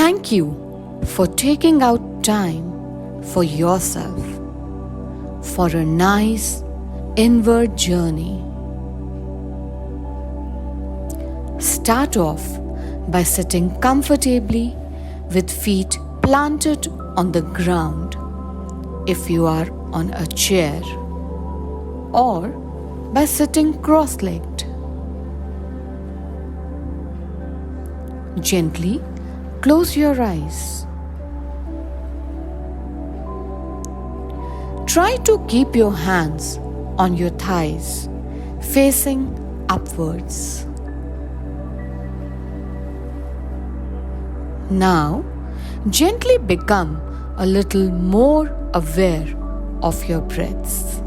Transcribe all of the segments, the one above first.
Thank you for taking out time for yourself for a nice inward journey. Start off by sitting comfortably with feet planted on the ground if you are on a chair, or by sitting cross-legged. Gently close your eyes. Try to keep your hands on your thighs facing upwards. Now, gently become a little more aware of your breaths.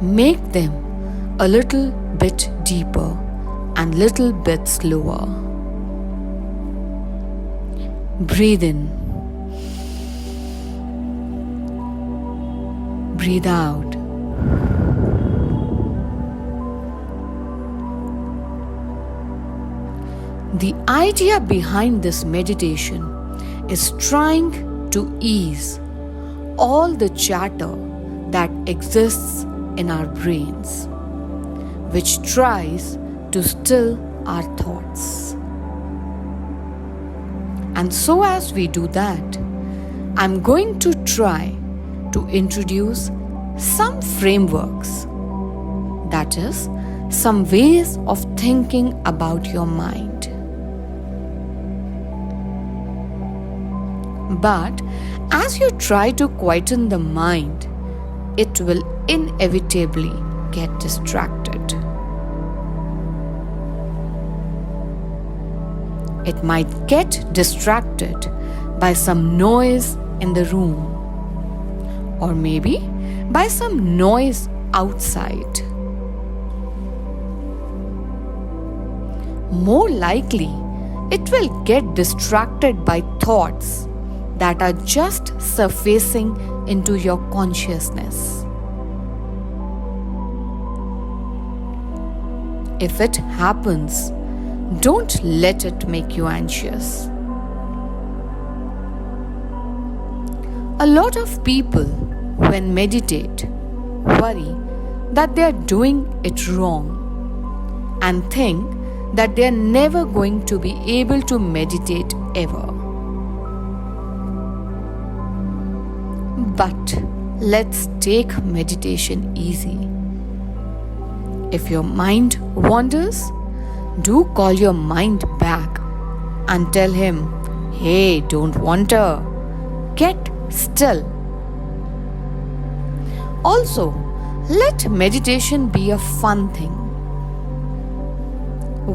Make them a little bit deeper and little bit slower. Breathe in. Breathe out. The idea behind this meditation is trying to ease all the chatter that exists in our brains, which tries to still our thoughts. And so as we do that, I'm going to try to introduce some frameworks, that is, some ways of thinking about your mind. But as you try to quieten the mind, it will inevitably get distracted. It might get distracted by some noise in the room, or maybe by some noise outside. More likely, it will get distracted by thoughts that are just surfacing into your consciousness. If it happens, don't let it make you anxious. A lot of people, when meditate, worry that they are doing it wrong and think that they are never going to be able to meditate ever. But let's take meditation easy. If your mind wanders, do call your mind back and tell him, "Hey, don't wander. Get still." Also, let meditation be a fun thing.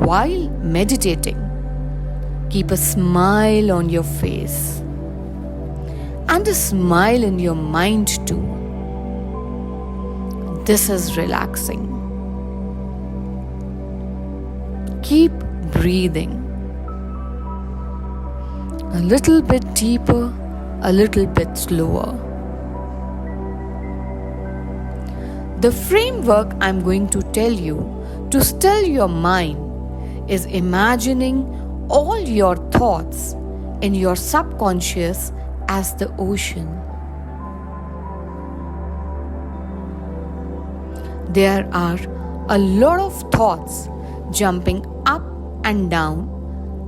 While meditating, keep a smile on your face and a smile in your mind too. This is relaxing. Keep breathing. A little bit deeper, a little bit slower. The framework I'm going to tell you to still your mind is imagining all your thoughts in your subconscious as the ocean. There are a lot of thoughts jumping up and down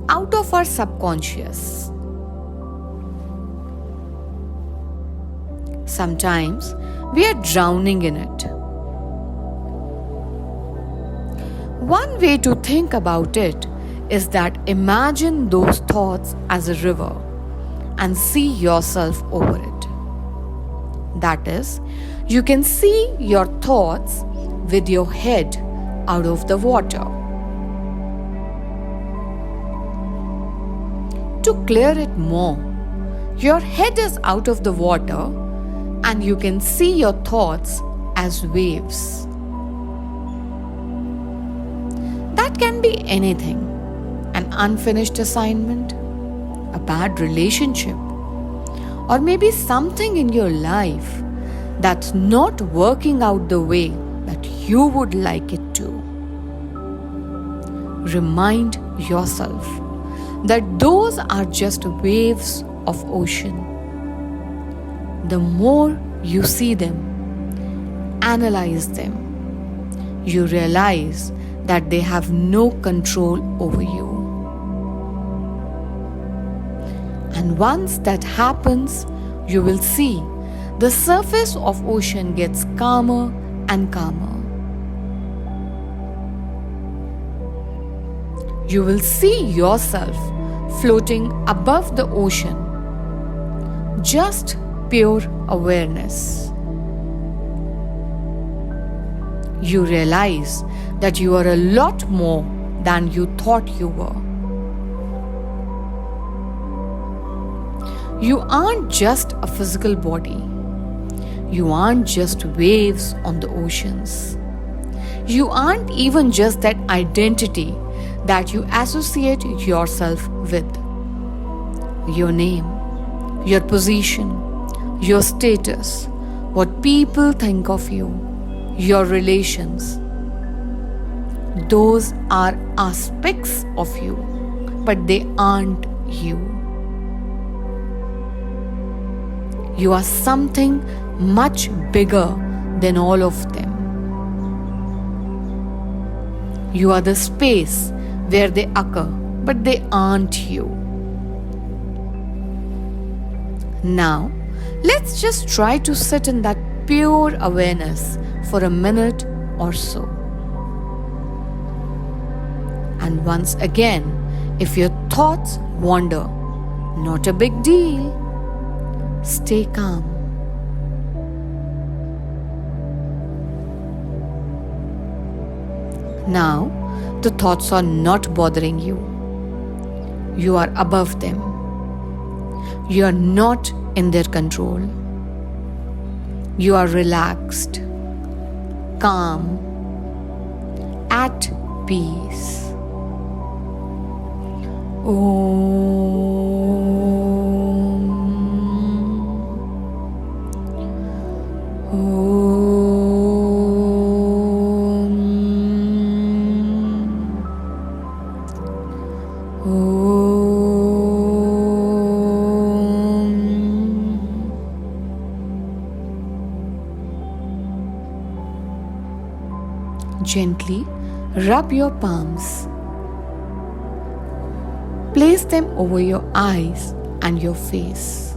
out of our subconscious. Sometimes we are drowning in it. One way to think about it is that imagine those thoughts as a river and see yourself over it. That is, you can see your thoughts with your head out of the water. To clear it more, your head is out of the water and you can see your thoughts as waves. That can be anything: an unfinished assignment, a bad relationship, or maybe something in your life that's not working out the way that you would like it to. Remind yourself that those are just waves of ocean. The more you see them, analyze them, you realize that they have no control over you. And once that happens, you will see the surface of ocean gets calmer and calmer. You will see yourself floating above the ocean, just pure awareness. You realize that you are a lot more than you thought you were. You aren't just a physical body. You aren't just waves on the oceans. You aren't even just that identity that you associate yourself with. Your name, your position, your status, what people think of you, your relations. Those are aspects of you, but they aren't you. You are something much bigger than all of them. You are the space where they occur, but they aren't you. Now, let's just try to sit in that pure awareness for a minute or so. And once again, if your thoughts wander, not a big deal. Stay calm. Now, the thoughts are not bothering you. You are above them. You are not in their control. You are relaxed, calm, at peace. Gently rub your palms. Place them over your eyes and your face.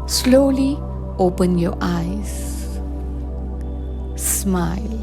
Slowly open your eyes. Smile.